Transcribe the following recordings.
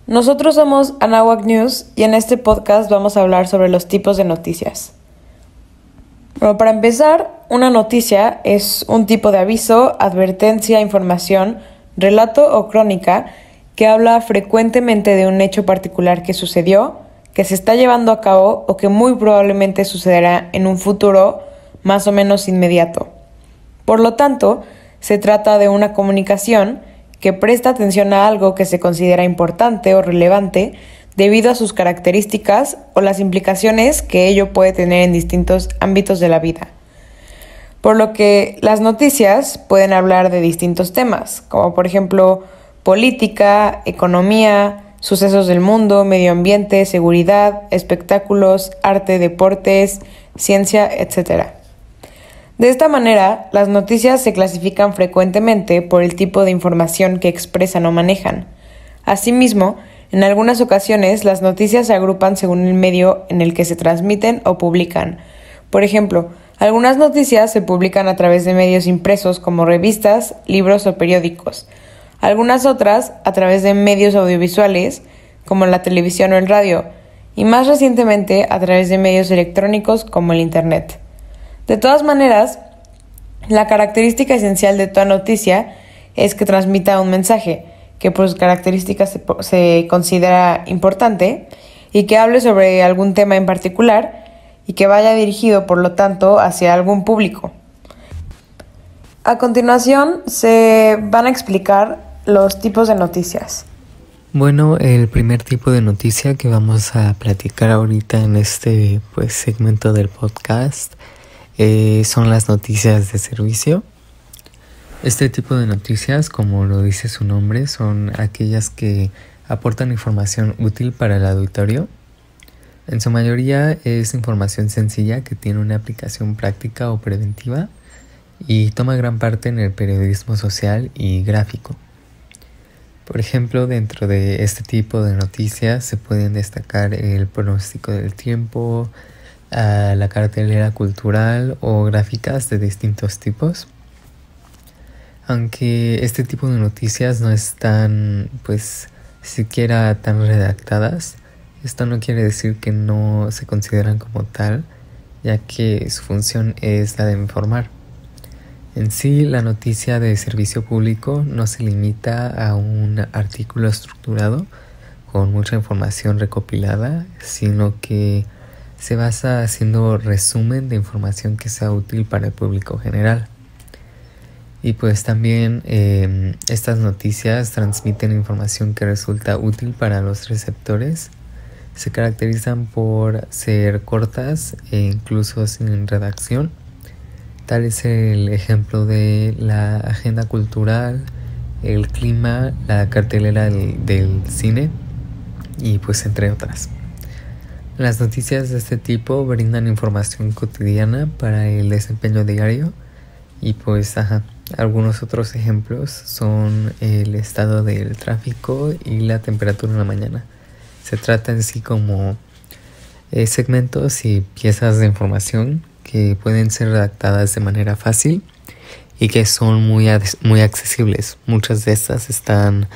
Nosotros somos Anáhuac News y en este podcast vamos a hablar sobre los tipos de noticias. Bueno, para empezar, una noticia es un tipo de aviso, advertencia, información, relato o crónica que habla frecuentemente de un hecho particular que sucedió, que se está llevando a cabo o que muy probablemente sucederá en un futuro más o menos inmediato. Por lo tanto, se trata de una comunicación que presta atención a algo que se considera importante o relevante debido a sus características o las implicaciones que ello puede tener en distintos ámbitos de la vida. Por lo que las noticias pueden hablar de distintos temas, como por ejemplo política, economía, sucesos del mundo, medio ambiente, seguridad, espectáculos, arte, deportes, ciencia, etc. De esta manera, las noticias se clasifican frecuentemente por el tipo de información que expresan o manejan. Asimismo, en algunas ocasiones las noticias se agrupan según el medio en el que se transmiten o publican. Por ejemplo, algunas noticias se publican a través de medios impresos como revistas, libros o periódicos. Algunas otras a través de medios audiovisuales como la televisión o el radio, y más recientemente a través de medios electrónicos como el Internet. De todas maneras, la característica esencial de toda noticia es que transmita un mensaje, que por sus características se considera importante y que hable sobre algún tema en particular y que vaya dirigido, por lo tanto, hacia algún público. A continuación, se van a explicar los tipos de noticias. Bueno, el primer tipo de noticia que vamos a platicar ahorita en este segmento del podcast son las noticias de servicio. Este tipo de noticias, como lo dice su nombre, son aquellas que aportan información útil para el auditorio. En su mayoría es información sencilla que tiene una aplicación práctica o preventiva y toma gran parte en el periodismo social y gráfico. Por ejemplo, dentro de este tipo de noticias se pueden destacar el pronóstico del tiempo, la cartelera cultural o gráficas de distintos tipos. Aunque este tipo de noticias no están siquiera tan redactadas, esto no quiere decir que no se consideran como tal, ya que su función es la de informar. En sí, la noticia de servicio público no se limita a un artículo estructurado con mucha información recopilada, sino que se basa haciendo resumen de información que sea útil para el público general. Y también estas noticias transmiten información que resulta útil para los receptores. Se caracterizan por ser cortas e incluso sin redacción. Tal es el ejemplo de la agenda cultural, el clima, la cartelera del cine y entre otras. Las noticias de este tipo brindan información cotidiana para el desempeño diario y algunos otros ejemplos son el estado del tráfico y la temperatura en la mañana. Se trata en sí como segmentos y piezas de información que pueden ser redactadas de manera fácil y que son muy accesibles. Muchas de estas están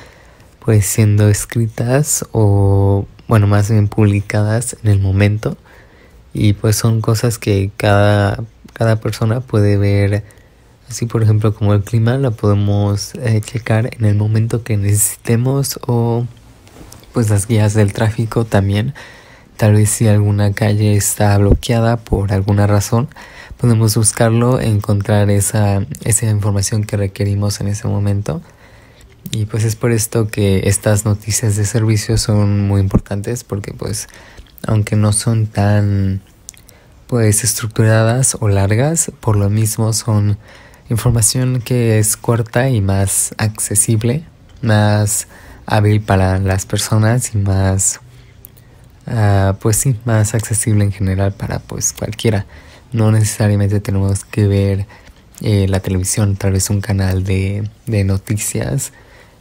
siendo escritas o más bien publicadas en el momento y son cosas que cada persona puede ver. Así, por ejemplo, como el clima la podemos checar en el momento que necesitemos, o las guías del tráfico también. Tal vez si alguna calle está bloqueada por alguna razón, podemos buscarlo e encontrar esa información que requerimos en ese momento. Y es por esto que estas noticias de servicio son muy importantes, porque aunque no son tan estructuradas o largas, por lo mismo son información que es corta y más accesible, más hábil para las personas y más más accesible en general para cualquiera. No necesariamente tenemos que ver la televisión, tal vez un canal de noticias.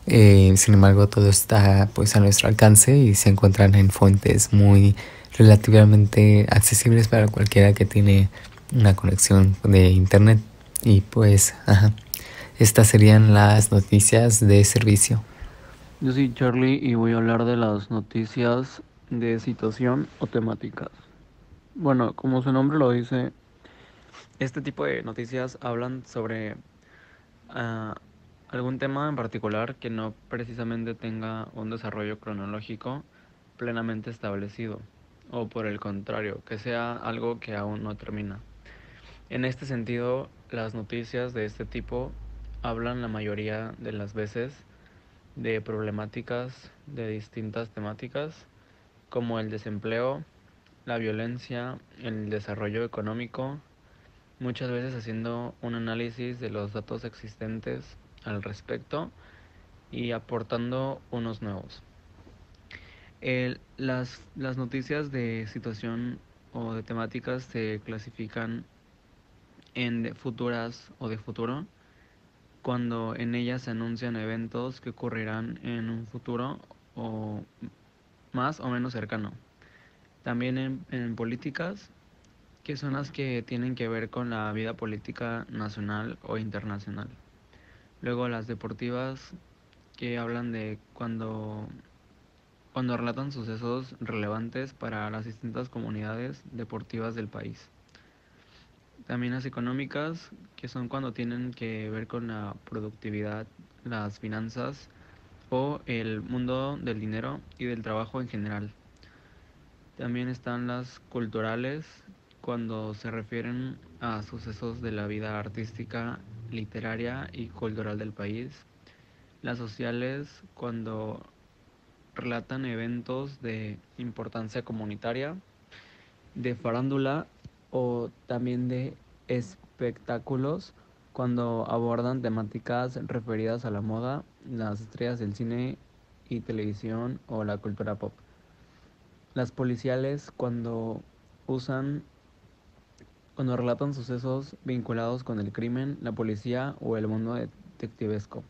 Sin embargo, todo está a nuestro alcance y se encuentran en fuentes muy relativamente accesibles para cualquiera que tiene una conexión de internet. Y estas serían las noticias de servicio. Yo soy Charlie y voy a hablar de las noticias de situación o temáticas. Bueno, como su nombre lo dice, este tipo de noticias hablan sobre ah, algún tema en particular que no precisamente tenga un desarrollo cronológico plenamente establecido, o por el contrario, que sea algo que aún no termina. En este sentido, las noticias de este tipo hablan la mayoría de las veces de problemáticas de distintas temáticas como el desempleo, la violencia, el desarrollo económico, muchas veces haciendo un análisis de los datos existentes al respecto y aportando unos nuevos. Las noticias de situación o de temáticas se clasifican en de futuras o de futuro, cuando en ellas se anuncian eventos que ocurrirán en un futuro o más o menos cercano. También en políticas, que son las que tienen que ver con la vida política nacional o internacional. Luego las deportivas, que hablan de cuando relatan sucesos relevantes para las distintas comunidades deportivas del país. También las económicas, que son cuando tienen que ver con la productividad, las finanzas o el mundo del dinero y del trabajo en general. También están las culturales, cuando se refieren a sucesos de la vida artística, literaria y cultural del país. Las sociales, cuando relatan eventos de importancia comunitaria, de farándula o también de espectáculos, cuando abordan temáticas referidas a la moda, las estrellas del cine y televisión o la cultura pop. Las policiales, cuando relatan sucesos vinculados con el crimen, la policía o el mundo detectivesco.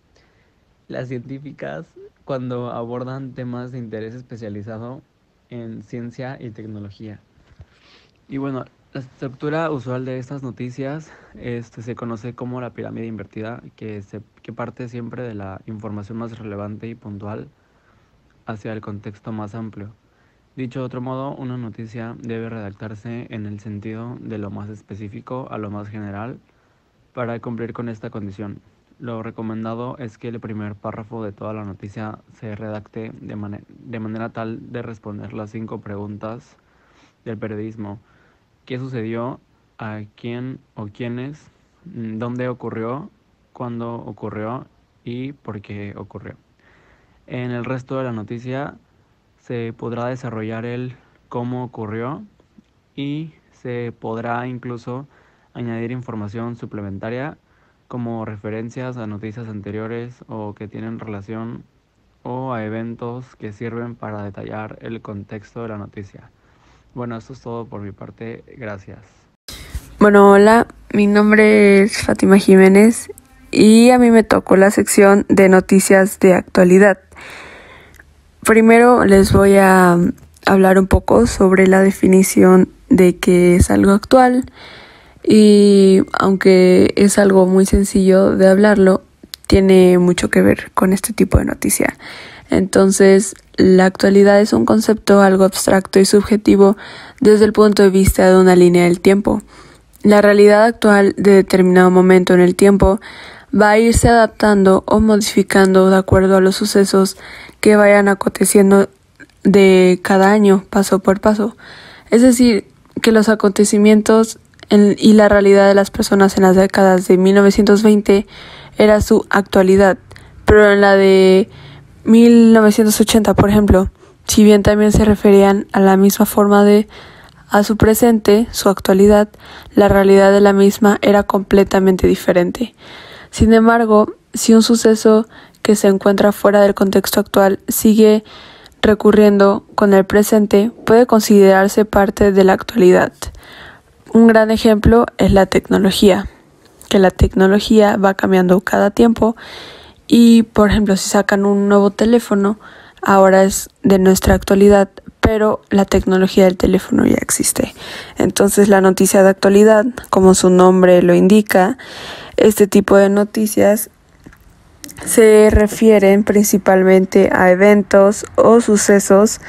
Las científicas, cuando abordan temas de interés especializado en ciencia y tecnología. Y bueno, la estructura usual de estas noticias se conoce como la pirámide invertida, que parte siempre de la información más relevante y puntual hacia el contexto más amplio. Dicho de otro modo, una noticia debe redactarse en el sentido de lo más específico a lo más general para cumplir con esta condición. Lo recomendado es que el primer párrafo de toda la noticia se redacte de manera tal de responder las 5 preguntas del periodismo: ¿qué sucedió? ¿A quién o quiénes? ¿Dónde ocurrió? ¿Cuándo ocurrió? ¿Y por qué ocurrió? En el resto de la noticia se podrá desarrollar el cómo ocurrió y se podrá incluso añadir información suplementaria como referencias a noticias anteriores o que tienen relación o a eventos que sirven para detallar el contexto de la noticia. Bueno, esto es todo por mi parte. Gracias. Bueno, hola, mi nombre es Fátima Jiménez y a mí me tocó la sección de noticias de actualidad. Primero les voy a hablar un poco sobre la definición de qué es algo actual, y aunque es algo muy sencillo de hablarlo, tiene mucho que ver con este tipo de noticia. Entonces, la actualidad es un concepto algo abstracto y subjetivo desde el punto de vista de una línea del tiempo. La realidad actual de determinado momento en el tiempo va a irse adaptando o modificando de acuerdo a los sucesos que vayan aconteciendo de cada año, paso por paso. Es decir, que los acontecimientos y la realidad de las personas en las décadas de 1920 era su actualidad, pero en la de 1980, por ejemplo, si bien también se referían a la misma forma a su presente, su actualidad, la realidad de la misma era completamente diferente. Sin embargo, si un suceso que se encuentra fuera del contexto actual sigue recurriendo con el presente, puede considerarse parte de la actualidad. Un gran ejemplo es la tecnología, que la tecnología va cambiando cada tiempo y, por ejemplo, si sacan un nuevo teléfono, ahora es de nuestra actualidad, pero la tecnología del teléfono ya existe. Entonces, la noticia de actualidad, como su nombre lo indica, este tipo de noticias se refieren principalmente a eventos o sucesos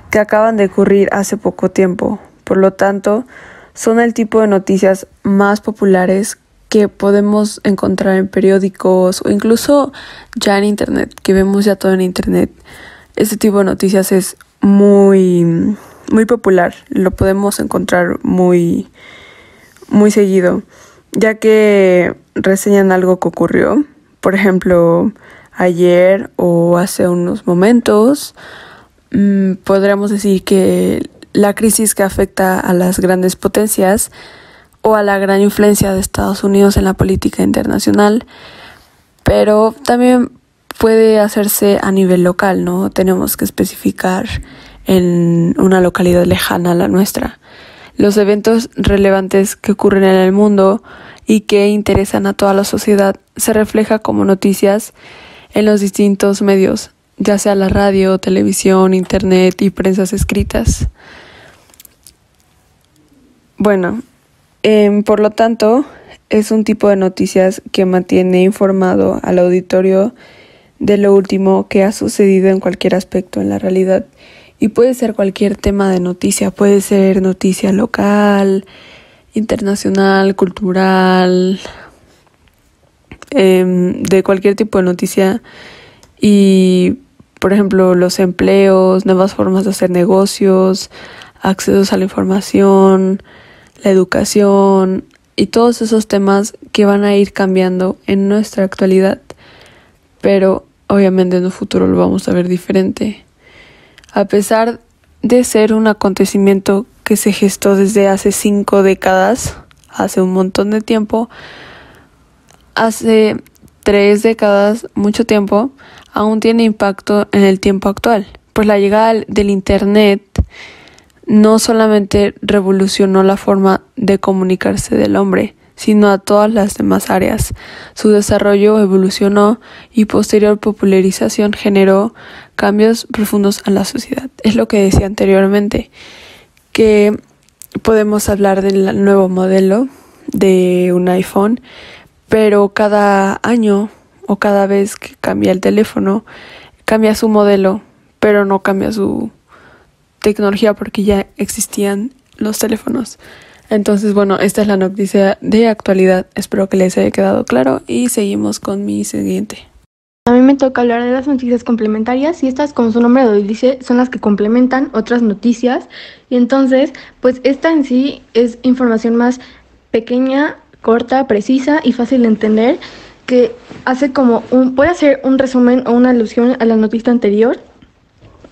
que acaban de ocurrir hace poco tiempo. Por lo tanto, son el tipo de noticias más populares que podemos encontrar en periódicos o incluso ya en internet, que vemos ya todo en internet. Este tipo de noticias es muy popular, lo podemos encontrar muy seguido, ya que reseñan algo que ocurrió, por ejemplo, ayer o hace unos momentos. Podríamos decir que la crisis que afecta a las grandes potencias o a la gran influencia de Estados Unidos en la política internacional, pero también puede hacerse a nivel local, ¿no? Tenemos que especificar en una localidad lejana a la nuestra. Los eventos relevantes que ocurren en el mundo y que interesan a toda la sociedad se refleja como noticias en los distintos medios, ya sea la radio, televisión, internet y prensas escritas. Bueno, por lo tanto, es un tipo de noticias que mantiene informado al auditorio de lo último que ha sucedido en cualquier aspecto en la realidad. Y puede ser cualquier tema de noticia, puede ser noticia local, internacional, cultural, de cualquier tipo de noticia. Y, por ejemplo, los empleos, nuevas formas de hacer negocios, accesos a la información, la educación y todos esos temas que van a ir cambiando en nuestra actualidad, pero obviamente en un futuro lo vamos a ver diferente. A pesar de ser un acontecimiento que se gestó desde hace 5 décadas, hace un montón de tiempo, hace 3 décadas, mucho tiempo, aún tiene impacto en el tiempo actual, pues la llegada del Internet no solamente revolucionó la forma de comunicarse del hombre, sino a todas las demás áreas. Su desarrollo evolucionó y posterior popularización generó cambios profundos a la sociedad. Es lo que decía anteriormente, que podemos hablar del nuevo modelo de un iPhone, pero cada año o cada vez que cambia el teléfono, cambia su modelo, pero no cambia su tecnología porque ya existían los teléfonos. Entonces, bueno, esta es la noticia de actualidad. Espero que les haya quedado claro y seguimos con mi siguiente. A mí me toca hablar de las noticias complementarias y estas, como su nombre lo dice, son las que complementan otras noticias. Y entonces, pues esta en sí es información más pequeña, corta, precisa y fácil de entender, que hace puede hacer un resumen o una alusión a la noticia anterior.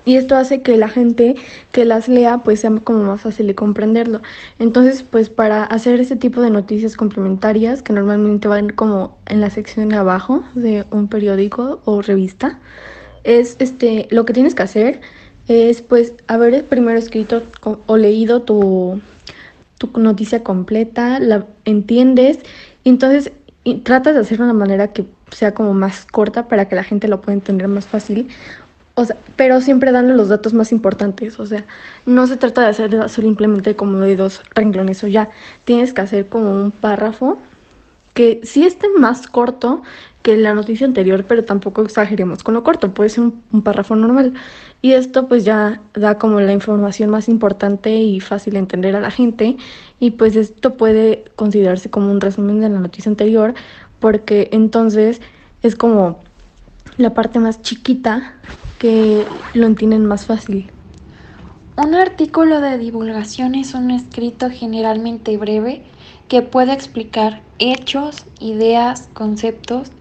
Y esto hace que la gente que las lea pues sea como más fácil de comprenderlo. Entonces, pues para hacer este tipo de noticias complementarias, que normalmente van como en la sección de abajo de un periódico o revista, es lo que tienes que hacer es pues haber primero escrito o leído tu noticia completa, la entiendes, y entonces tratas de hacerlo de una manera que sea como más corta para que la gente lo pueda entender más fácil. O sea, pero siempre dando los datos más importantes. O sea, no se trata de hacer simplemente como de 2 renglones o ya. Tienes que hacer como un párrafo que sí esté más corto que la noticia anterior, pero tampoco exageremos con lo corto. Puede ser un párrafo normal. Y esto pues ya da como la información más importante y fácil de entender a la gente. Y pues esto puede considerarse como un resumen de la noticia anterior, porque entonces es como la parte más chiquita que lo entienden más fácil. Un artículo de divulgación es un escrito generalmente breve que puede explicar hechos, ideas, conceptos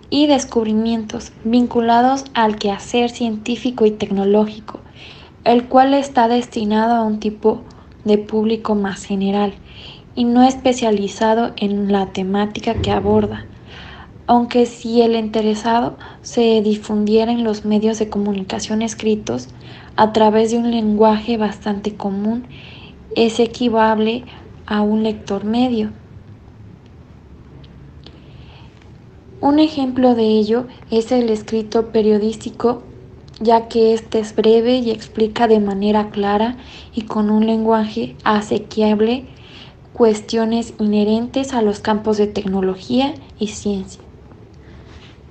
y descubrimientos vinculados al quehacer científico y tecnológico, el cual está destinado a un tipo de público más general y no especializado en la temática que aborda. Aunque si el interesado se difundiera en los medios de comunicación escritos a través de un lenguaje bastante común, es equivalente a un lector medio. Un ejemplo de ello es el escrito periodístico, ya que este es breve y explica de manera clara y con un lenguaje asequible cuestiones inherentes a los campos de tecnología y ciencia.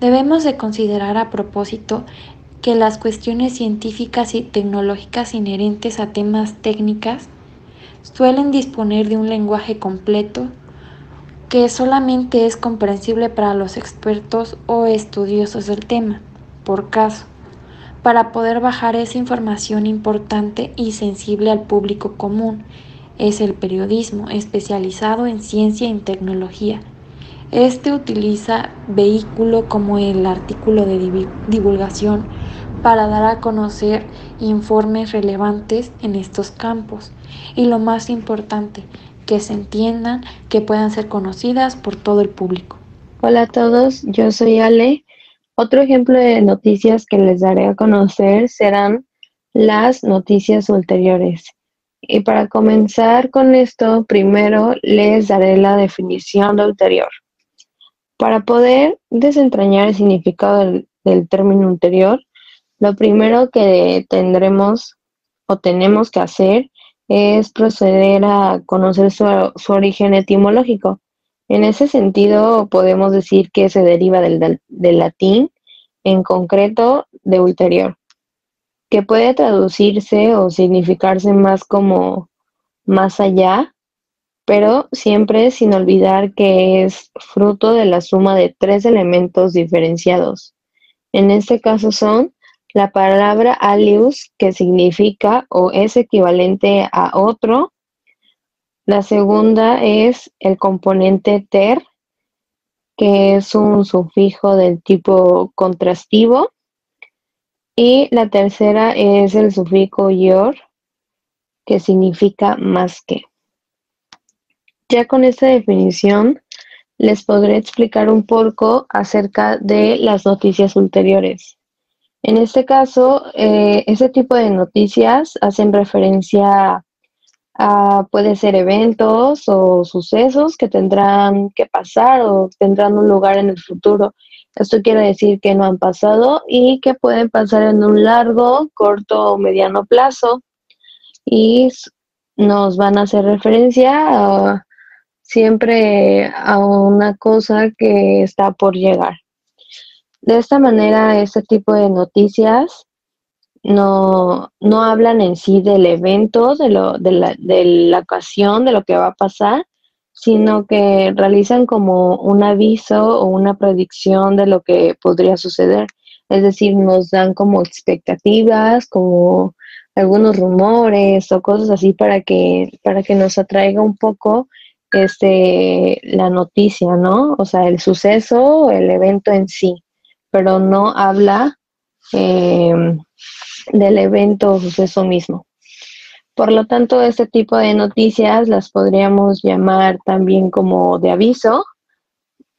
Debemos de considerar a propósito que las cuestiones científicas y tecnológicas inherentes a temas técnicas suelen disponer de un lenguaje completo que solamente es comprensible para los expertos o estudiosos del tema, por caso, para poder bajar esa información importante y sensible al público común. Es el periodismo especializado en ciencia y tecnología. Este utiliza vehículo como el artículo de divulgación para dar a conocer informes relevantes en estos campos y lo más importante, que se entiendan, que puedan ser conocidas por todo el público. Hola a todos, yo soy Ale. Otro ejemplo de noticias que les daré a conocer serán las noticias ulteriores. Y para comenzar con esto, primero les daré la definición de ulterior. Para poder desentrañar el significado del término ulterior, lo primero que tendremos o tenemos que hacer es proceder a conocer su origen etimológico. En ese sentido, podemos decir que se deriva del latín, en concreto de ulterior, que puede traducirse o significarse más como más allá, pero siempre sin olvidar que es fruto de la suma de tres elementos diferenciados. En este caso son la palabra alius, que significa o es equivalente a otro. La segunda es el componente ter, que es un sufijo del tipo contrastivo. Y la tercera es el sufijo ior, que significa más que. Ya con esta definición, les podré explicar un poco acerca de las noticias ulteriores. En este caso, ese tipo de noticias hacen referencia a, puede ser eventos o sucesos que tendrán que pasar o tendrán un lugar en el futuro. Esto quiere decir que no han pasado y que pueden pasar en un largo, corto o mediano plazo. Y nos van a hacer referencia siempre a una cosa que está por llegar. De esta manera, este tipo de noticias no hablan en sí del evento, de la ocasión, de lo que va a pasar, sino que realizan como un aviso o una predicción de lo que podría suceder. Es decir, nos dan como expectativas, como algunos rumores o cosas así para que nos atraiga un poco la noticia, ¿no? O sea, el suceso, el evento en sí, pero no habla del evento o suceso mismo. Por lo tanto, este tipo de noticias las podríamos llamar también como de aviso.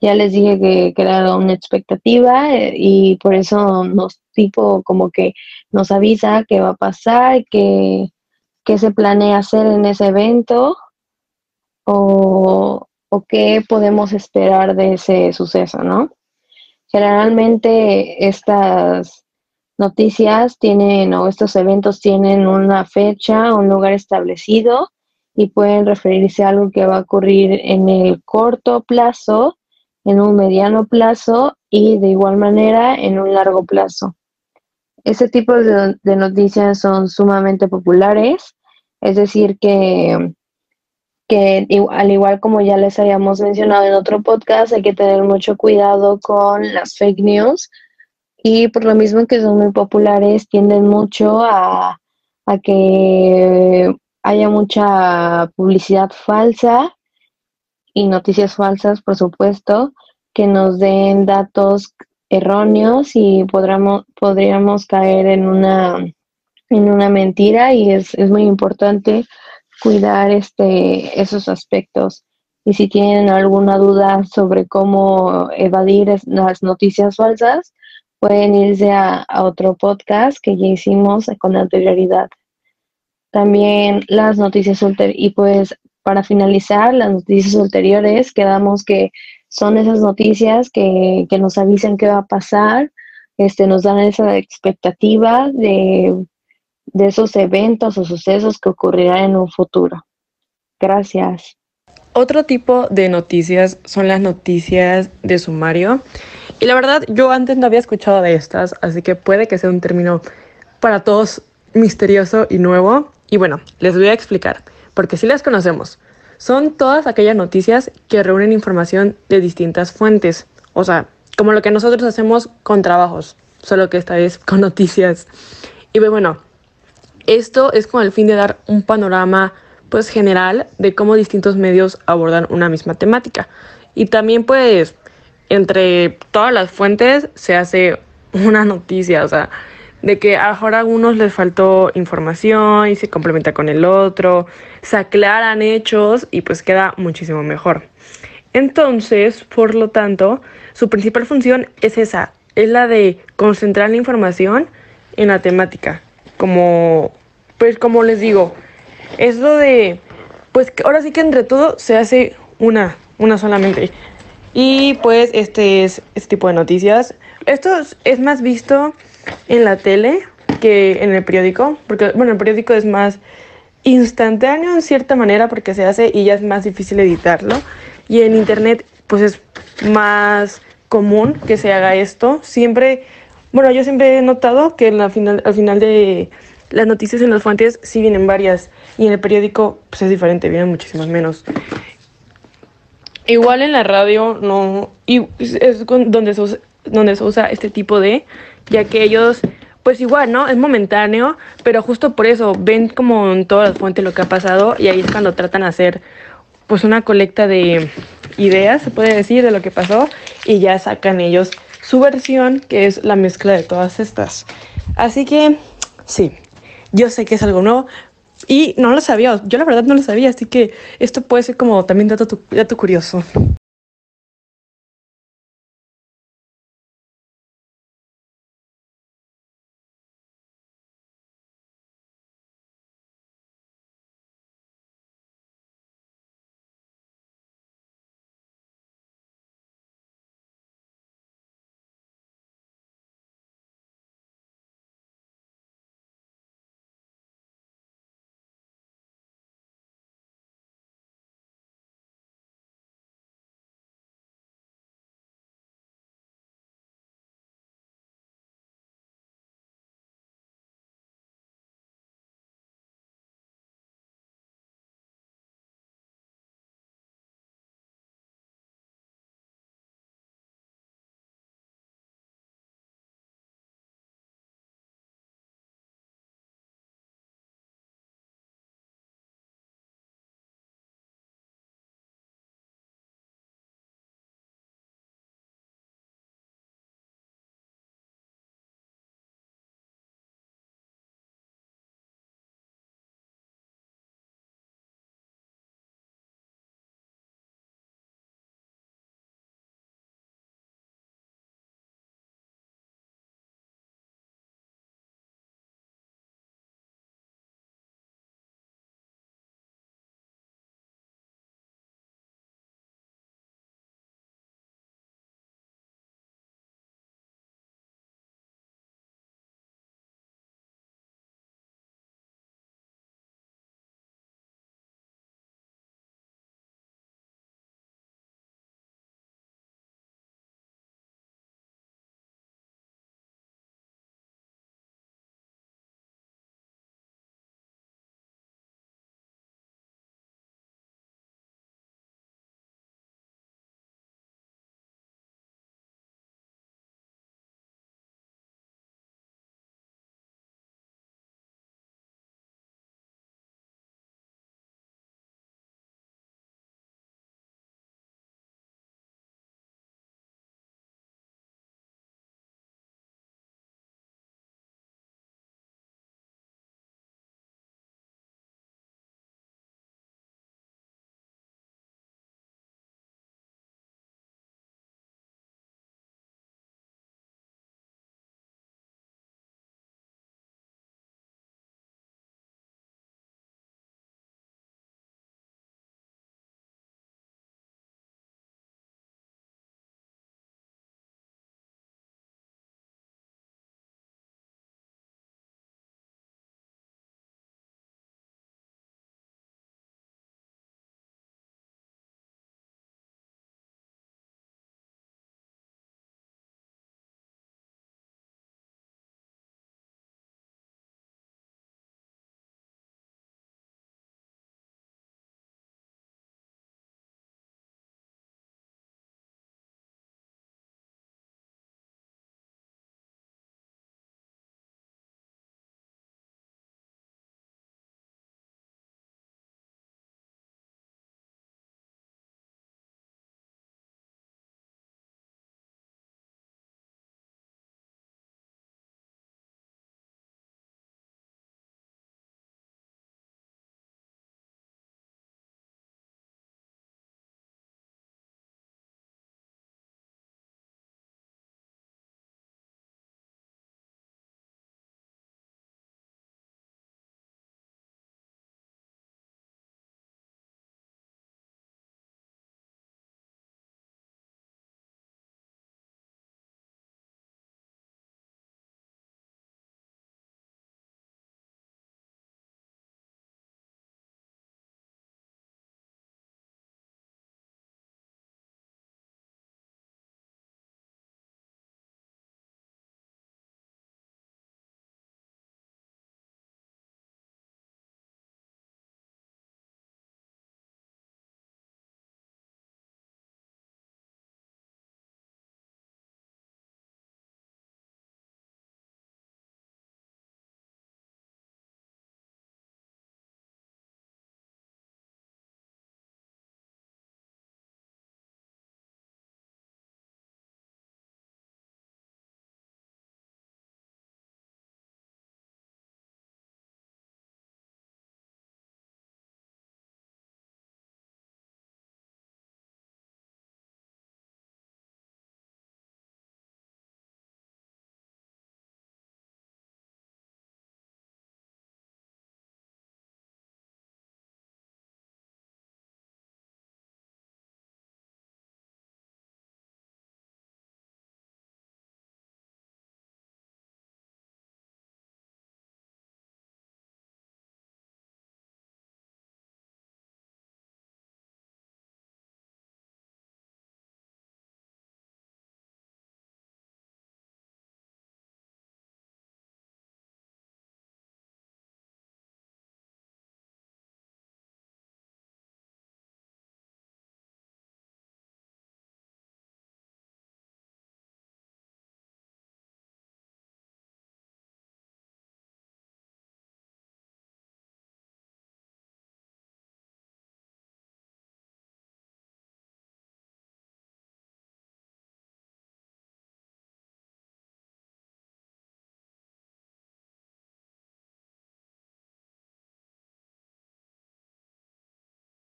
Ya les dije que era una expectativa y por eso como que nos avisa qué va a pasar, qué se planea hacer en ese evento o qué podemos esperar de ese suceso, ¿no? Generalmente estas noticias estos eventos tienen una fecha, un lugar establecido y pueden referirse a algo que va a ocurrir en el corto plazo, en un mediano plazo y de igual manera en un largo plazo. Este tipo de noticias son sumamente populares, es decir que al igual como ya les habíamos mencionado en otro podcast, hay que tener mucho cuidado con las fake news y por lo mismo que son muy populares, tienden mucho a que haya mucha publicidad falsa y noticias falsas, por supuesto, que nos den datos erróneos y podríamos caer en una mentira y es muy importante cuidar esos aspectos. Y si tienen alguna duda sobre cómo evadir las noticias falsas, pueden irse a otro podcast que ya hicimos con anterioridad. También las noticias y pues para finalizar, las noticias ulteriores, quedamos que son esas noticias que nos avisan qué va a pasar, nos dan esa expectativa de esos eventos o sucesos que ocurrirán en un futuro. Gracias. Otro tipo de noticias son las noticias de sumario Y la verdad, yo antes no había escuchado de estas, así que puede que sea un término para todos misterioso y nuevo. Y bueno, les voy a explicar, porque sí las conocemos. Son todas aquellas noticias que reúnen información de distintas fuentes. O sea, como lo que nosotros hacemos con trabajos, solo que esta vez con noticias. Y bueno, esto es con el fin de dar un panorama pues general de cómo distintos medios abordan una misma temática. Y también pues entre todas las fuentes se hace una noticia, o sea, de que a lo mejor a algunos les faltó información y se complementa con el otro, se aclaran hechos y pues queda muchísimo mejor. Entonces, por lo tanto, su principal función es esa, es la de concentrar la información en la temática. Como les digo, es lo de, pues que ahora sí que entre todo se hace una solamente. Y pues este tipo de noticias, esto es más visto en la tele que en el periódico, porque bueno, el periódico es más instantáneo en cierta manera porque se hace y ya es más difícil editarlo, y en internet pues es más común que se haga esto. Siempre, bueno, yo siempre he notado que al final de las noticias en las fuentes sí vienen varias, y en el periódico pues es diferente, vienen muchísimas menos. Igual en la radio no, y es donde se usa este tipo de, ya que ellos, pues igual, ¿no? Es momentáneo, pero justo por eso ven como en todas las fuentes lo que ha pasado, y ahí es cuando tratan de hacer pues una colecta de ideas, se puede decir, de lo que pasó, y ya sacan ellos su versión, que es la mezcla de todas estas. Así que, sí, yo sé que es algo nuevo, y no lo sabía, yo la verdad no lo sabía, así que esto puede ser como también dato curioso.